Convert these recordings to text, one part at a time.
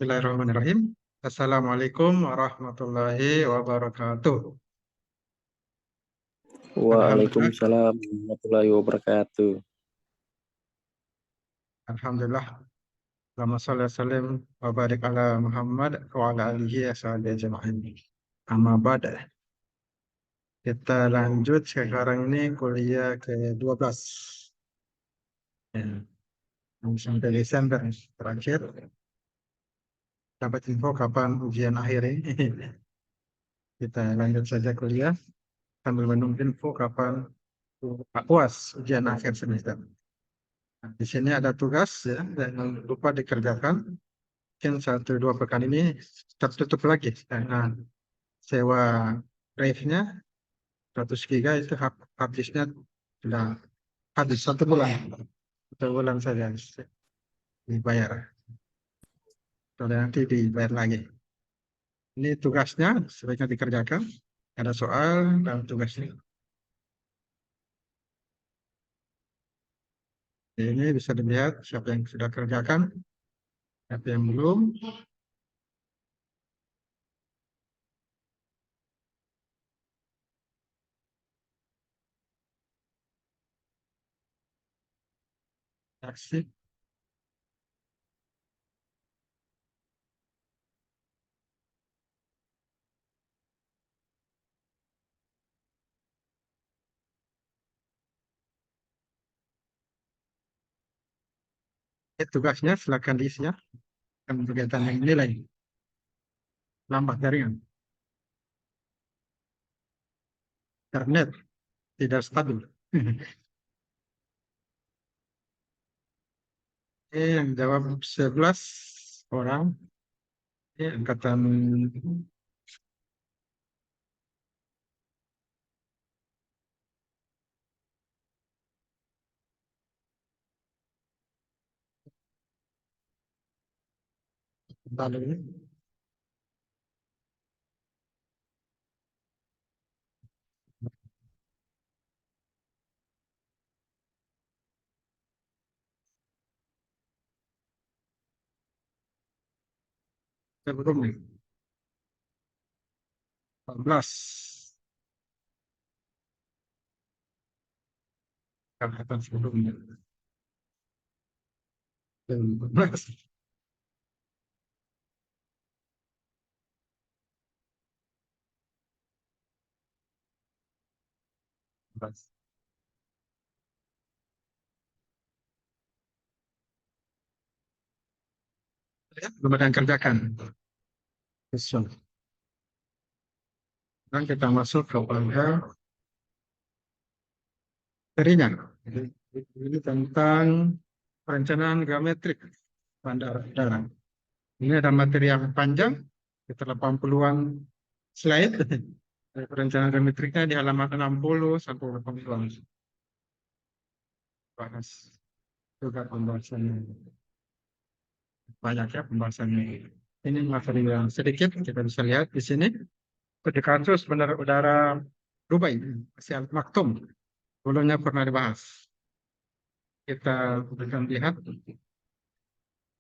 Bismillahirrahmanirrahim. Assalamualaikum warahmatullahi wabarakatuh. Alhamdulillah, Waalaikumsalam warahmatullahi wabarakatuh. Alhamdulillah. Allahumma sholli wa sallim wa barik ala Muhammad wa ala alihi washabihi ajma'in. Amma ba'd. Kita lanjut sekarang ini kuliah ke-12. Ya, sampai Desember terakhir. Dapat info kapan ujian akhir ini. Kita lanjut saja kuliah sambil menunggu info kapan UAS, ujian akhir semester. Nah, di sini ada tugas ya, jangan lupa dikerjakan. Mungkin 1-2 pekan ini tertutup lagi karena sewa drive-nya 100 giga itu habisnya sudah habis 1 bulan. 1 bulan saja dibayar. Sudah nanti dibayar lagi. Ini tugasnya sebaiknya dikerjakan. Ada soal dalam tugasnya. Ini bisa dilihat siapa yang sudah kerjakan, siapa yang belum. Asik. Tugasnya silakan diisi ya. Kegiatan yang nilai. Lambat jaringan. Internet tidak stabil. Yang jawab 11 orang. Angkatan lalu. Sebelumnya 14 angkatan sebelumnya. 14. Ya, belum ada yang kerjakan. So, sekarang kita masuk kepada materinya. Ini tentang perencanaan geometrik bandar udara. Ini ada materi yang panjang, sekitar 80-an slide. Perencanaan geometriknya di halaman 60 sampai 80-an. Bahas juga pembahasannya. Banyak ya pembahasannya. Ini materi yang sedikit, kita bisa lihat di sini. Pada kasus bandar udara Dubai, Al Maktoum, sebelumnya pernah dibahas. Kita akan lihat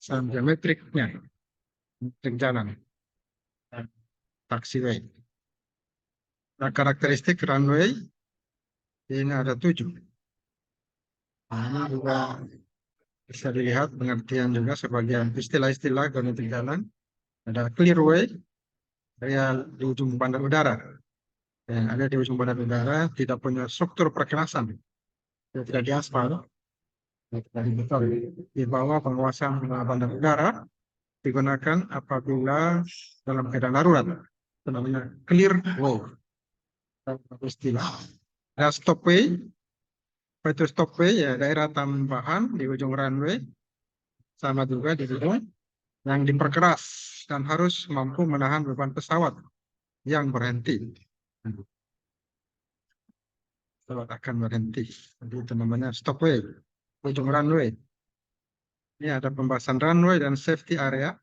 geometriknya, geometrik jalan, taxiway. Nah, karakteristik runway ini ada 7. Ini juga bisa dilihat pengertian juga sebagian istilah-istilah geometrik jalan. Ada clearway, di ujung bandar udara. Yang ada di ujung bandar udara tidak punya struktur perkerasan, tidak diaspal, dari beton. Di bawah penguasaan bandar udara digunakan apabila dalam keadaan darurat. Itu namanya clear way. Istilah. Ada stopway. Apa itu stopway? Ya, daerah tambahan di ujung runway. Sama juga di ujung yang diperkeras dan harus mampu menahan beban pesawat yang berhenti. Pesawat akan berhenti. Jadi itu namanya stopway, ujung runway. Ini ada pembahasan runway dan safety area,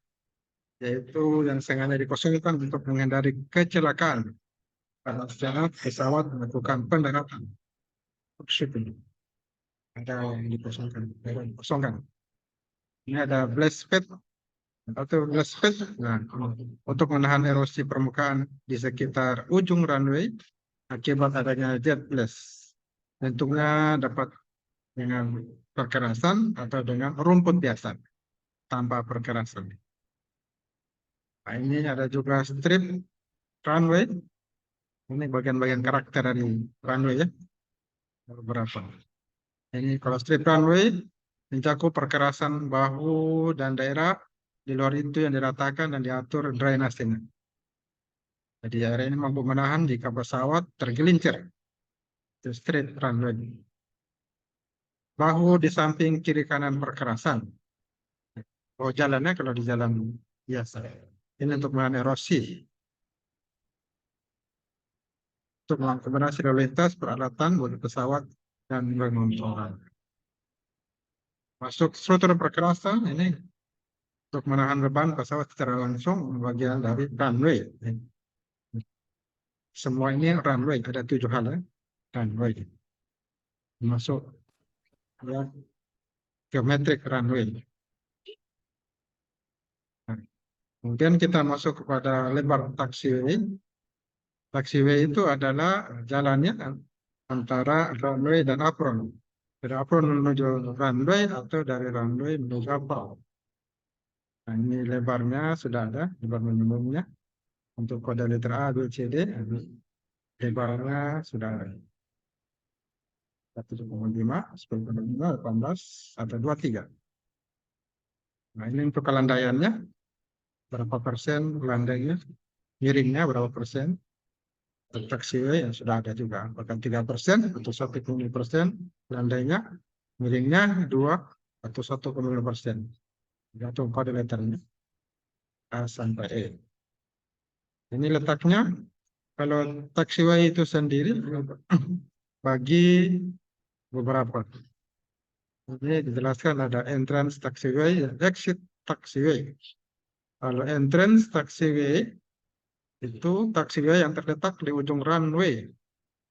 yaitu yang sengaja dikosongkan untuk menghindari kecelakaan pada saat pesawat melakukan pendaratan. Ada yang dikosongkan. Ini ada blast pad. atau glass pad. Nah, untuk menahan erosi permukaan di sekitar ujung runway akibat adanya jet blast. Bentuknya dapat dengan perkerasan atau dengan rumput biasa tanpa perkerasan. Nah, ini ada juga strip runway. Ini bagian-bagian karakter dari runway ya. Beberapa. Ini kalau strip runway mencakup perkerasan bahu dan daerah di luar itu yang diratakan dan diatur drainasenya. Jadi area ini mampu menahan jika pesawat tergelincir. Itu straight runway. Bahu di samping kiri kanan perkerasan. Oh jalannya kalau di jalan biasa. Ini untuk menahan erosi. Untuk mengakomodasi lalu lintas peralatan buat pesawat dan penumpang. Masuk struktur perkerasan ini untuk menahan beban pesawat secara langsung bagian dari runway. Semua ini runway, ada 7 hal ya. Runway. Masuk ya, geometric runway. Nah, kemudian kita masuk kepada lebar taxiway. Taxiway itu adalah jalannya antara runway dan apron. Dari apron menuju runway atau dari runway menuju apron. Nah, ini lebarnya sudah ada, lebar minimumnya. Untuk kode letter A, B, C, D, lebarnya sudah ada. 1,5, 10,5, 18, atau 23. Nah, ini untuk kelandaiannya, berapa persen landainya, miringnya berapa persen. Untuk taxiway yang sudah ada juga, bahkan 3% atau 1,5% landainya, miringnya 2 atau 1,5%. Tergantung pada letternya A sampai E. Ini letaknya, kalau taxiway itu sendiri bagi beberapa. Ini dijelaskan ada entrance taxiway dan exit taxiway. Kalau entrance taxiway itu taxiway yang terletak di ujung runway.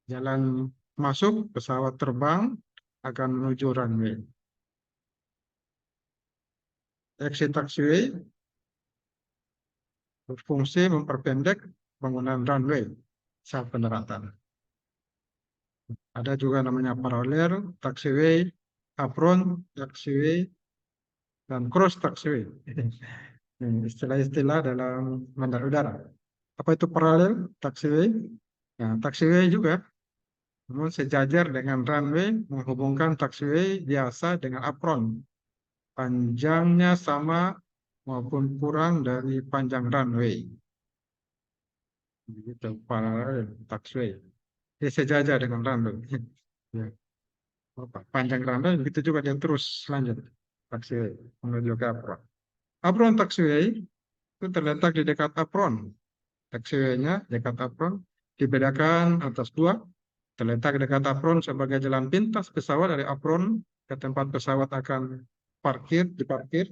Jalan masuk pesawat terbang akan menuju runway. Exit taxiway berfungsi memperpendek bangunan runway saat pendaratan. Ada juga namanya paralel taxiway, apron taxiway, dan cross taxiway. Istilah-istilah dalam bandar udara. Apa itu paralel taxiway? Nah, taxiway juga, namun sejajar dengan runway menghubungkan taxiway biasa dengan apron. Panjangnya sama maupun kurang dari panjang runway. Begitu, paralel taxiway. Dia sejajar dengan runway. Ya. Panjang runway, begitu juga dia terus lanjut taxiway menuju ke apron. Apron taxiway itu terletak di dekat apron. Taxiway-nya dekat apron dibedakan atas 2. Terletak dekat apron sebagai jalan pintas pesawat dari apron ke tempat pesawat akan diparkir,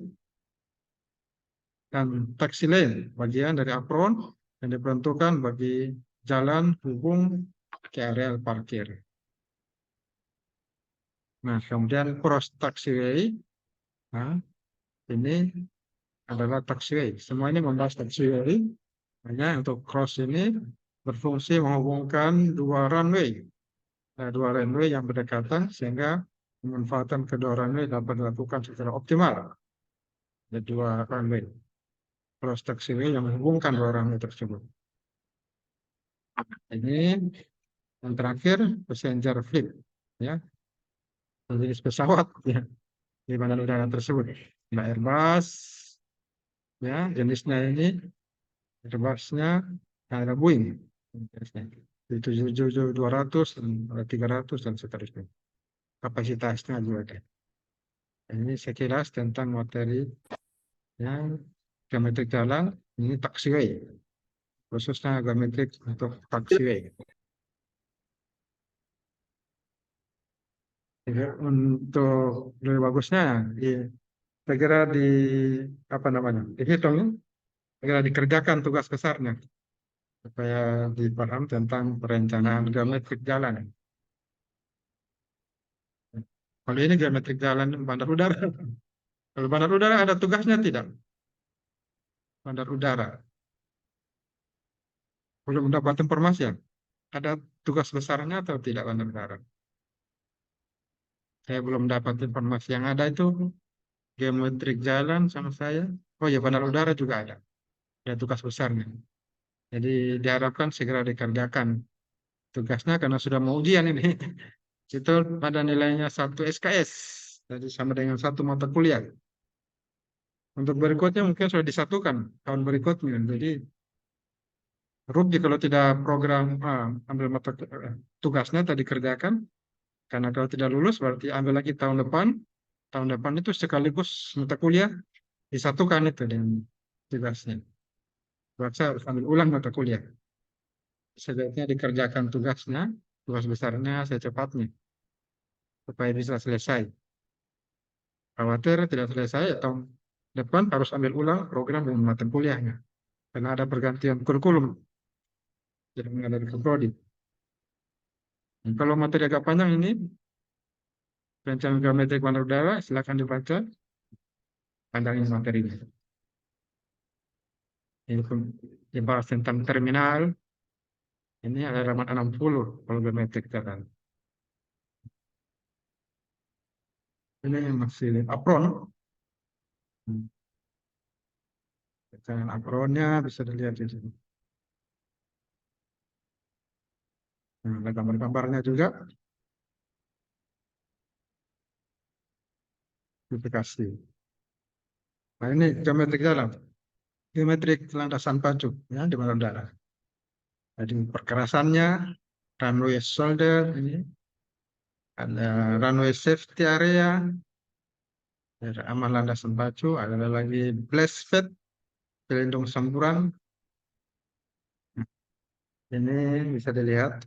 dan taxi lane bagian dari apron yang diperuntukkan bagi jalan hubung ke area parkir. Nah, kemudian cross taxiway. Nah, ini adalah taxiway. Semua ini membahas taxiway. Hanya untuk cross ini berfungsi menghubungkan 2 runway. Nah, 2 runway yang berdekatan sehingga pemanfaatan kedua runway dapat dilakukan secara optimal. Ada 2 runway. Cross taxiway yang menghubungkan 2 runway tersebut. Ini yang terakhir passenger fleet, ya, jenis pesawat ya di bandar udara tersebut. Nah, Airbus, ya, jenisnya ini Airbusnya ada Boeing, itu 200, 300 dan seterusnya. Kapasitasnya juga ada. Ini sekilas tentang materi yang geometrik jalan. Ini taxiway, khususnya geometrik untuk taxiway. Jadi, untuk lebih bagusnya segera apa namanya dihitung, segera dikerjakan tugas besarnya supaya dipaham tentang perencanaan geometrik jalan. Kalau ini geometrik jalan bandar udara. Kalau bandar udara ada tugasnya tidak? bandar udara. Belum dapat informasi ya? Ada tugas besarnya atau tidak bandar udara? Saya belum dapat informasi. Yang ada itu geometrik jalan sama saya. Oh ya, bandar udara juga ada. Ada tugas besarnya. Jadi diharapkan segera dikerjakan tugasnya karena sudah mau ujian ini. Itu ada nilainya 1 SKS. Jadi sama dengan 1 mata kuliah. Untuk berikutnya mungkin sudah disatukan tahun berikutnya. Jadi rugi kalau tidak program ambil mata tugasnya tadi kerjakan. Karena kalau tidak lulus berarti ambil lagi tahun depan. Tahun depan itu sekaligus mata kuliah disatukan itu dengan tugasnya. Saya harus ambil ulang mata kuliah. Sebaiknya dikerjakan tugasnya, tugas besarnya secepatnya supaya bisa selesai. Khawatir tidak selesai atau depan harus ambil ulang program dan mata kuliahnya karena ada pergantian kurikulum jadi mengenai prodi. Dan kalau materi agak panjang ini rencana geometrik bandar udara silakan dibaca panjangin materinya. Ini dibahas tentang terminal. Ini ada halaman 60 kalau geometrik jalan. Ini masih apron. Jangan apronnya bisa dilihat di sini. Nah, ada gambar-gambarnya juga. Aplikasi. Nah ini geometrik jalan. Geometrik landasan pacu ya di mana udara. Jadi perkerasannya, runway shoulder ini, ada runway safety area, ada aman landasan pacu, ada lagi blast pad, pelindung semburan. Ini bisa dilihat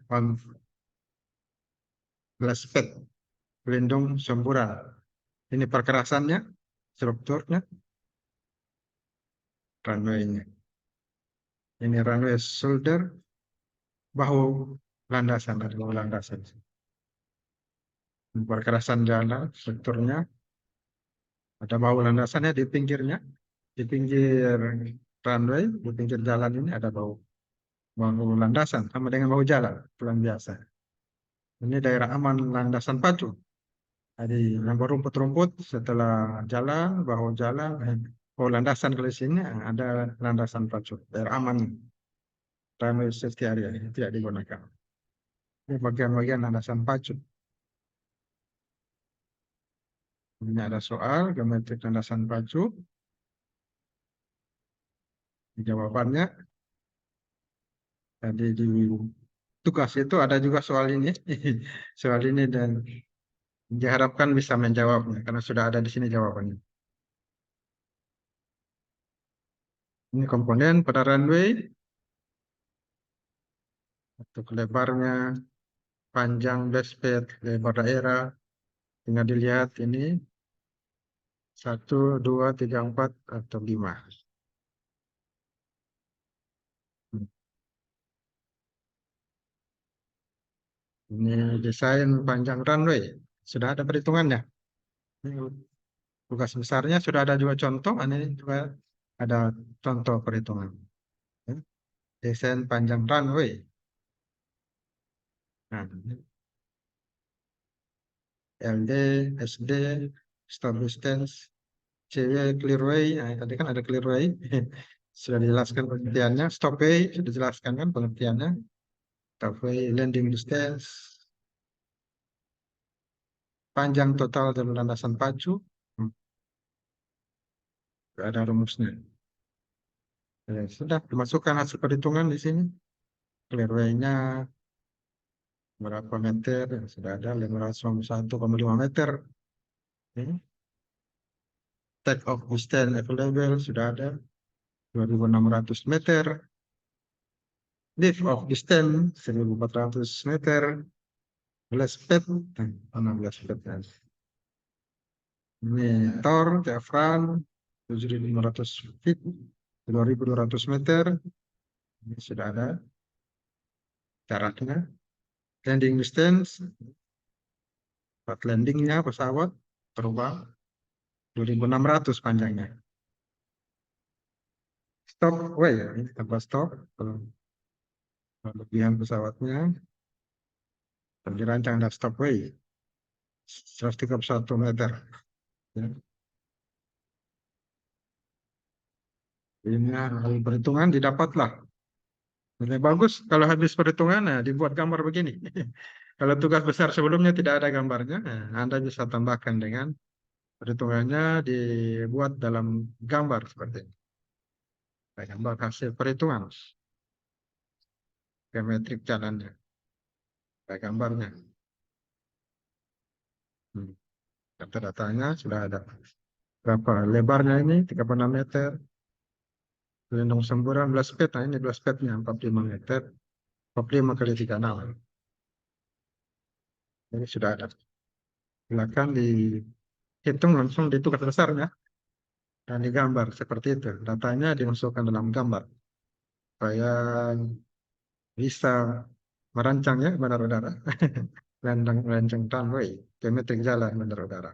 blast pad, pelindung semburan. Ini perkerasannya, strukturnya, runway-nya. Ini runway shoulder, bahu landasan, ada bahu landasan. Perkerasan jalan, strukturnya, ada bahu landasannya di pinggirnya, di pinggir runway, di pinggir jalan ini ada bahu landasan sama dengan bahu jalan, pelan biasa. Ini daerah aman landasan pacu. Jadi yang berumput-rumput setelah jalan, bahu jalan, bahu landasan ke sini ada landasan pacu, daerah aman, runway safety area ini tidak digunakan. Ini bagian-bagian landasan pacu. Ini ada soal geometrik landasan pacu. Jawabannya tadi di tugas itu ada juga soal ini, soal ini dan diharapkan bisa menjawabnya karena sudah ada di sini jawabannya. Ini komponen pada runway untuk lebarnya, panjang base lebar daerah. Tinggal dilihat ini 1, 2, 3, 4 atau 5. Ini desain panjang runway. Sudah ada perhitungannya. Ini tugas besarnya sudah ada juga contoh. Ini juga ada contoh perhitungan. Desain panjang runway. Nah, LD, SD, stop distance, CW, clearway. Nah, tadi kan ada clearway. Sudah dijelaskan pengertiannya. Stop way, sudah dijelaskan kan pengertiannya. Stop way, landing distance. Panjang total jalur landasan pacu. Ada rumusnya. Ya, sudah dimasukkan hasil perhitungan di sini. Clearway-nya berapa meter? Ya, sudah ada 591,5 meter. Ini. Take off distance available sudah ada 2.600 meter. Lift off distance 1.400 meter. Blast pad 16 meter. Ini tor diafram 7.500 feet 2.200 meter. Ini sudah ada jaraknya. Landing distance buat landingnya pesawat terbang 2.600 panjangnya. stopway ya, ini tanpa stop. Kelebihan pesawatnya dirancang ada stopway 131 meter. Ya. Ini perhitungan didapatlah. Ini bagus kalau habis perhitungan, nah, dibuat gambar begini. Kalau tugas besar sebelumnya tidak ada gambarnya, nah, Anda bisa tambahkan dengan perhitungannya dibuat dalam gambar seperti ini. Nah, gambar hasil perhitungan, geometrik jalannya, nah, gambarnya. Data-datanya sudah ada. Berapa lebarnya ini? 36 meter. Pelindung semburan 12 feet. Nah, ini 12 feet-nya 45 meter. 45 kali 36. Ini sudah ada. Silakan dihitung langsung di tugas besarnya dan digambar seperti itu. Datanya dimasukkan dalam gambar supaya bisa merancang ya bandar udara. Merancang runway, geometrik jalan bandar udara.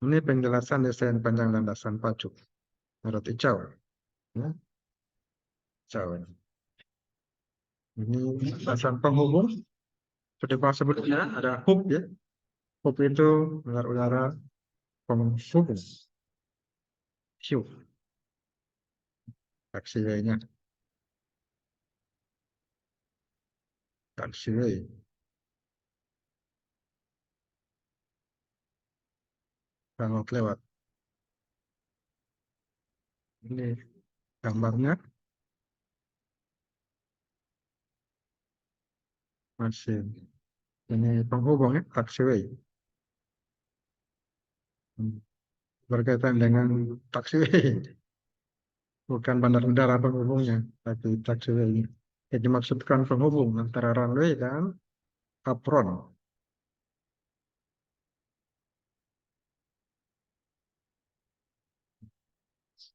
Ini penjelasan desain panjang landasan pacu menurut Icau. Ya, Icau. Ini landasan penghubung. Seperti bahasa sebelumnya ada hub ya. Hub itu bandar udara penghubung. Hiu. Taxiway-nya. Taxiway. Kalau lewat. Ini gambarnya masih. Ini penghubung ya, taxiway. Berkaitan dengan taxiway. Bukan bandar udara penghubungnya, tapi taxiway. Yang dimaksudkan penghubung antara runway dan apron.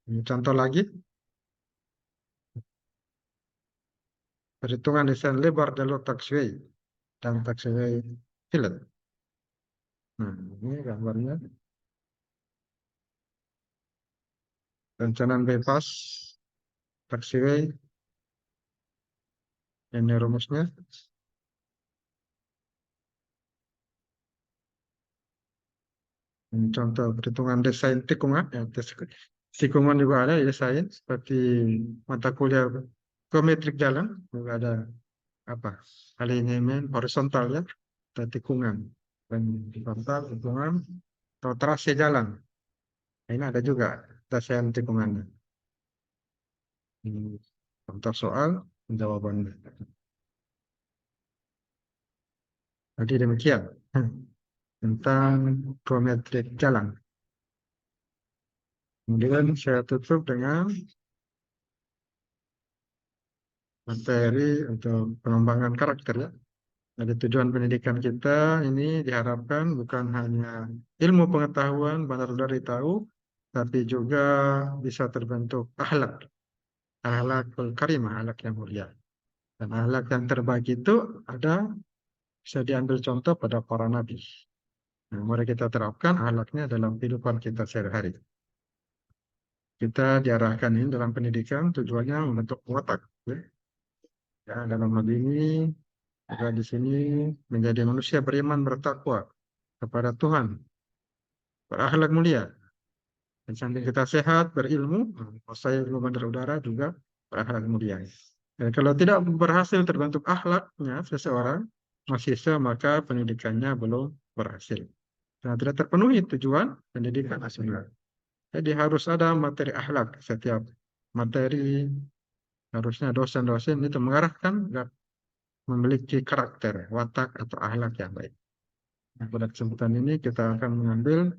Ini contoh lagi, perhitungan desain lebar jalur taxiway dan taxiway fillet. Nah, ini gambarnya. Rencanaan bypass taxiway. Ini rumusnya. Ini contoh perhitungan desain tikungan. Ya, tikungan juga ada di desain seperti mata kuliah geometrik jalan. Juga ada apa? Alignment horizontal ya, dan tikungan. Dan horizontal tikungan atau trase jalan. Nah, ini ada juga desain tikungannya. Ini contoh soal jawabannya. Jadi demikian tentang geometrik jalan. Kemudian saya tutup dengan materi untuk pengembangan karakter ya. Jadi tujuan pendidikan kita ini diharapkan bukan hanya ilmu pengetahuan, benar-benar tahu, tapi juga bisa terbentuk akhlak, akhlakul karimah, akhlak yang mulia. Dan akhlak yang terbaik itu ada bisa diambil contoh pada para nabi. Nah, mari kita terapkan akhlaknya dalam kehidupan kita sehari-hari. Kita diarahkan ini dalam pendidikan tujuannya membentuk watak. Ya. Ya, dalam hal ini juga di sini menjadi manusia beriman bertakwa kepada Tuhan, berakhlak mulia. Dan sambil kita sehat, berilmu, saya ilmu bandar udara juga berakhlak mulia. Dan kalau tidak berhasil terbentuk akhlaknya seseorang, mahasiswa, maka pendidikannya belum berhasil. Nah, tidak terpenuhi tujuan pendidikan nasional. Jadi harus ada materi akhlak setiap materi. Harusnya dosen-dosen itu mengarahkan agar memiliki karakter, watak atau akhlak yang baik. Nah, pada kesempatan ini kita akan mengambil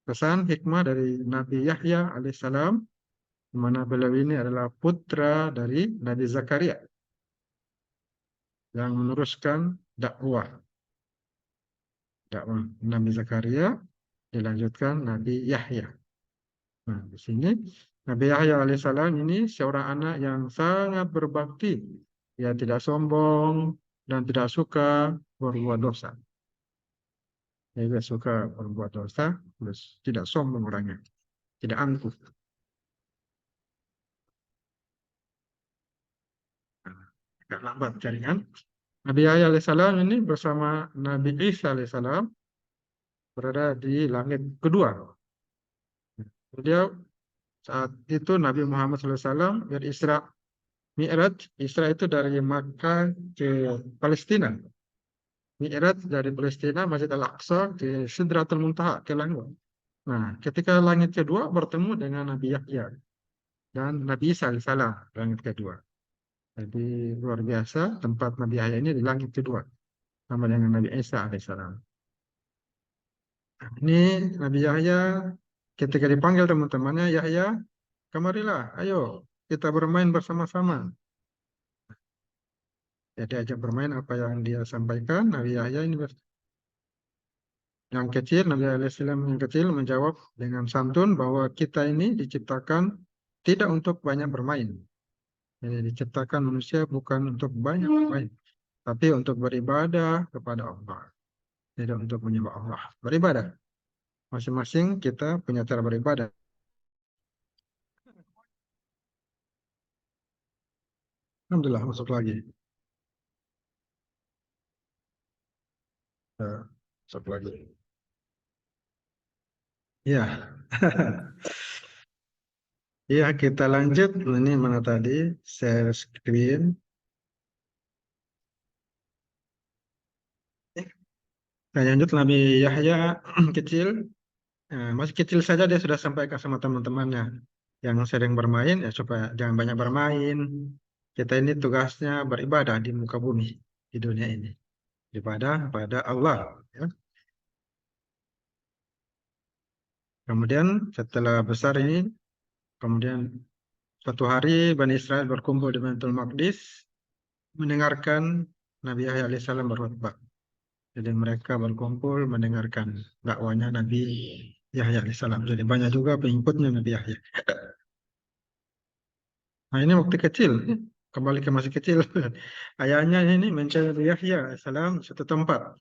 pesan hikmah dari Nabi Yahya alaihissalam, di mana beliau ini adalah putra dari Nabi Zakaria yang meneruskan dakwah. Dakwah Nabi Zakaria dilanjutkan Nabi Yahya. Nah, di sini Nabi Yahya alaihissalam ini seorang anak yang sangat berbakti. Ia tidak sombong dan tidak suka berbuat dosa. Dia tidak suka berbuat dosa, terus tidak sombong orangnya, tidak angkuh. agak lambat jaringan. Nabi Yahya alaihissalam ini bersama Nabi Isa alaihissalam berada di langit kedua. Beliau saat itu Nabi Muhammad SAW berisra Mi'raj. Isra itu dari Makkah ke Palestina. Mi'raj dari Palestina, Masjid Al-Aqsa ke Sidratul Muntaha, ke langit. Nah, ketika langit kedua bertemu dengan Nabi Yahya dan Nabi Isa alaihissalam, langit kedua. Jadi luar biasa tempat Nabi Yahya ini di langit kedua sama dengan Nabi Isa alaihissalam. Nah, ini Nabi Yahya ketika dipanggil teman-temannya, Yahya, kemarilah, ayo kita bermain bersama-sama. Jadi ajak bermain apa yang dia sampaikan, Nabi Yahya ini yang kecil, Nabi Alaihissalam yang kecil menjawab dengan santun bahwa kita ini diciptakan tidak untuk banyak bermain. Jadi diciptakan manusia bukan untuk banyak bermain, tapi untuk beribadah kepada Allah. Tidak untuk menyembah Allah. Beribadah. Masing-masing kita punya cara beribadah. Alhamdulillah masuk lagi. Ya, masuk lagi. Ya. Ya, kita lanjut. Ini mana tadi? Share screen. Nah, lanjut Nabi Yahya kecil. Masih kecil saja dia sudah sampaikan sama teman-temannya yang sering bermain, ya supaya jangan banyak bermain. Kita ini tugasnya beribadah di muka bumi, di dunia ini. Ibadah pada Allah. Ya. Kemudian setelah besar ini, kemudian suatu hari Bani Israel berkumpul di Baitul Maqdis mendengarkan Nabi Yahya alaihissalam berkhutbah. Jadi mereka berkumpul mendengarkan dakwanya Nabi Yahya alaihissalam. Jadi banyak juga pengikutnya Nabi Yahya. Nah ini waktu kecil, kembali ke masih kecil. Ayahnya ini mencari Nabi Yahya alaihissalam suatu tempat.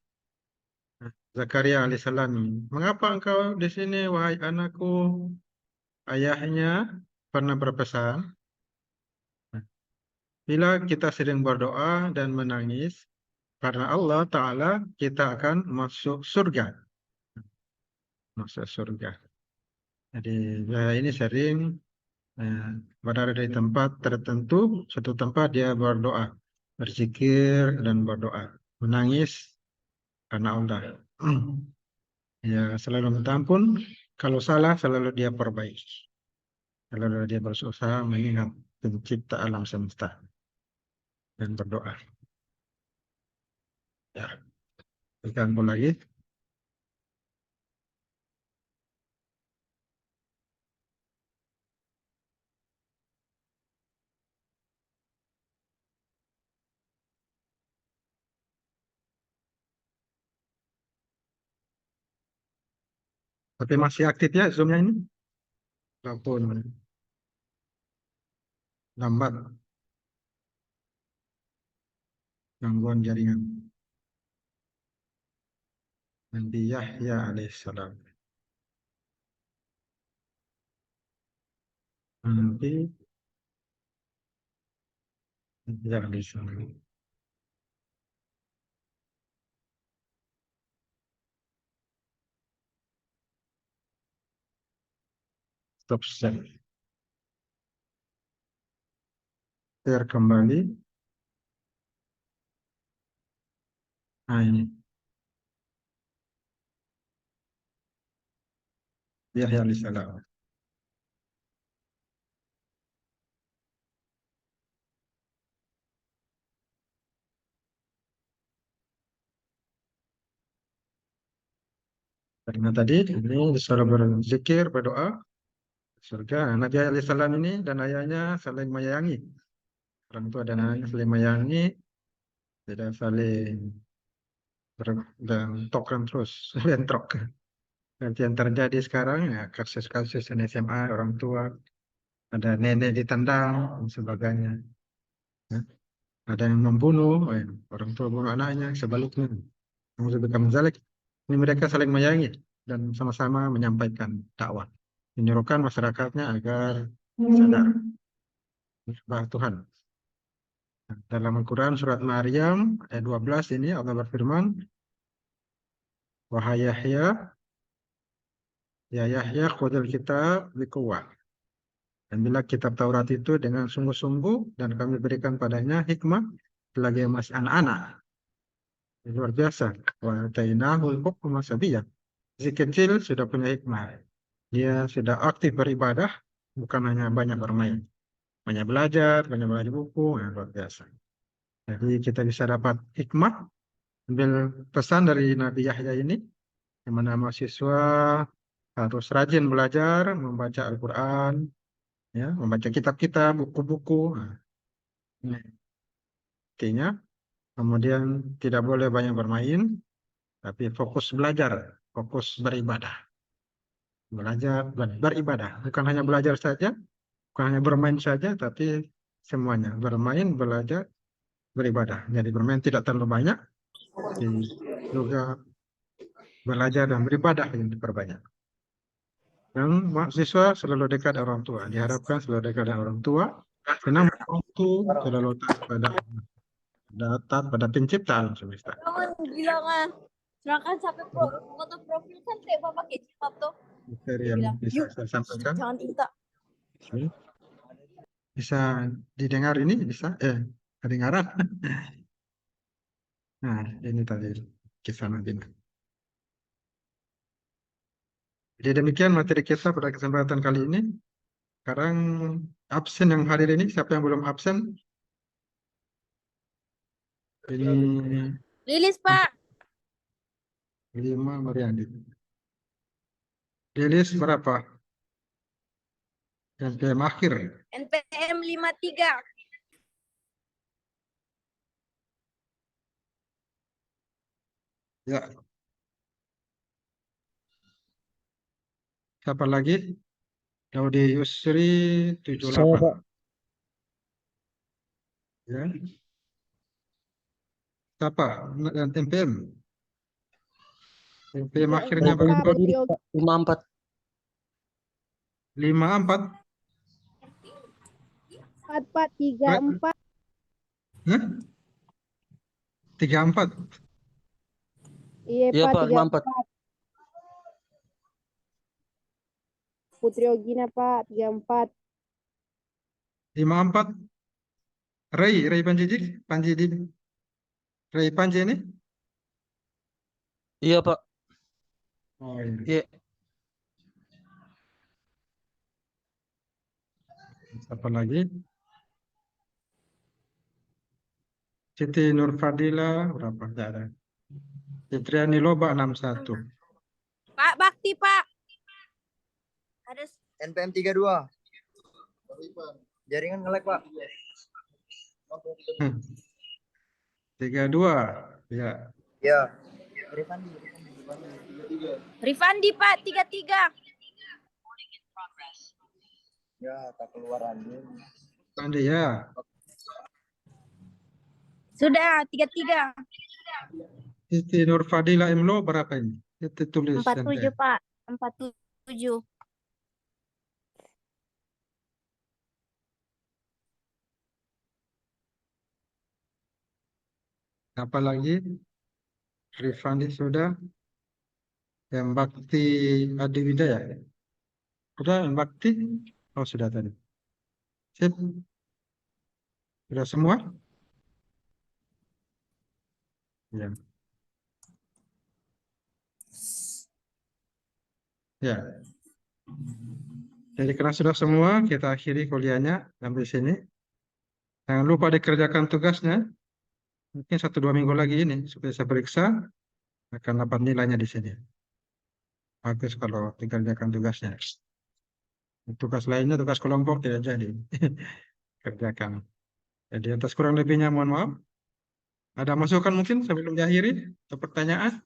Nah, Zakaria alaihissalam, mengapa engkau di sini, wahai anakku? Ayahnya pernah berpesan, bila kita sering berdoa dan menangis, karena Allah Ta'ala kita akan masuk surga. Masuk surga. Jadi saya ini sering berada di tempat tertentu, suatu tempat dia berdoa, berzikir dan berdoa, menangis karena Allah. Ya selalu minta ampun, kalau salah selalu dia perbaiki. Selalu dia berusaha mengingat pencipta alam semesta dan berdoa. Ya, kita ampun lagi. Tapi masih aktif ya Zoom-nya ini? Ampun, lambat, gangguan jaringan. Nabi Yahya alaihissalam. Nabi Yahya alaihissalam. Stop share. Share kembali. Nah ini, Yahya alaihissalam. Karena tadi ini disuruh berzikir, berdoa, surga. Nabi alaihissalam ini dan ayahnya saling menyayangi. Orang tua dan anaknya saling menyayangi, tidak saling bentrokan terus, bentrok. Nanti yang terjadi sekarang ya kasus-kasus SMA orang tua, ada nenek ditendang dan sebagainya. Ya. Ada yang membunuh, orang tua bunuh anaknya, sebaliknya. Nauzubillah min dzalik. Ini mereka saling menyayangi dan sama-sama menyampaikan dakwah, menyuruhkan masyarakatnya agar sadar bahwa Tuhan. Dalam Al-Quran surat Maryam ayat 12 ini Allah berfirman, wahai Yahya, ya Yahya khudil kitab biquwwah. Dan bila kitab Taurat itu dengan sungguh-sungguh dan kami berikan padanya hikmah selagi masih anak-anak. Ini luar biasa. Wa atainahul hukma sabiyyah. Si kecil sudah punya hikmah. Dia sudah aktif beribadah, bukan hanya banyak bermain. Banyak belajar buku, nah, luar biasa. Jadi kita bisa dapat hikmah, ambil pesan dari Nabi Yahya ini, di mana mahasiswa harus rajin belajar, membaca Al-Quran, ya, membaca kitab-kitab, buku-buku. Nah, ini intinya. Kemudian tidak boleh banyak bermain, tapi fokus belajar, fokus beribadah. Belajar, beribadah. Bukan hanya belajar saja, bukan hanya bermain saja, tapi semuanya. Bermain, belajar, beribadah. Jadi bermain tidak terlalu banyak, tapi juga belajar dan beribadah yang diperbanyak. Dan mahasiswa selalu dekat dengan orang tua. Diharapkan selalu dekat dengan orang tua. Karena waktu selalu taat pada pencipta alam semesta. Jangan bilang sedangkan sampai foto profil kan Teba pakai jilbab tuh. Materi yang bisa saya sampaikan. Jangan tinta. Bisa didengar ini? Bisa? Kedengaran? Nah, ini tadi kisah Nabi. Jadi demikian materi kita pada kesempatan kali ini. Sekarang absen yang hadir ini, siapa yang belum absen? Ini Lilis, Pak. 5 Mariandi. Lilis berapa? NPM akhir. NPM 53. Ya. Siapa lagi? Daudi Yusri 78. Saya, Pak. Ya. Siapa? NPM. NPM akhirnya berapa? 54. 54. 34. Hah? 34. Iya, Pak, 54. Putri Ogina, Pak, 34. 54. Ray Panji ini? Iya, Pak. Oh iya. Iya. Siapa lagi? Siti Nurfadila berapa? Tidak ada. Fitriani Loba 61. Pak Bakti, Pak. Ada NPM 32. Jaringan nge-lag, Pak. 32. Ya. Ya. Rifandi, Pak, 33. Ya, tak keluar anjing. Tadi ya. Sudah, 33. Siti Nurfadila Imlo berapa ini? Itu tulis 47, Pak. 47. Apa lagi? Rifandi sudah. Yang Bakti Adiwidaya. Sudah yang Bakti? Oh sudah tadi. Sip. Sudah semua? Ya. Ya. Jadi karena sudah semua, kita akhiri kuliahnya sampai sini. Jangan lupa dikerjakan tugasnya. Mungkin 1-2 minggu lagi ini supaya saya periksa akan dapat nilainya di sini. Bagus kalau dikerjakan tugasnya. Tugas lainnya, tugas kelompok tidak jadi kerjakan. Jadi atas kurang lebihnya mohon maaf. Ada masukan mungkin sebelum diakhiri atau pertanyaan?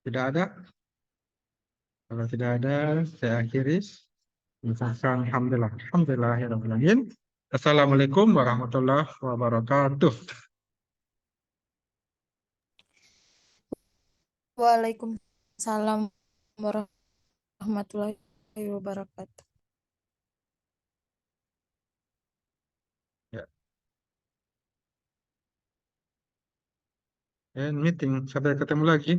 Tidak ada. Kalau tidak ada, saya akhiri. Alhamdulillah. Alhamdulillahirrahmanirrahim. Assalamualaikum warahmatullahi wabarakatuh. Waalaikumsalam warahmatullahi wabarakatuh. Ya. And meeting. Sampai ketemu lagi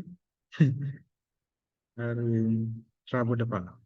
hari Rabu depan.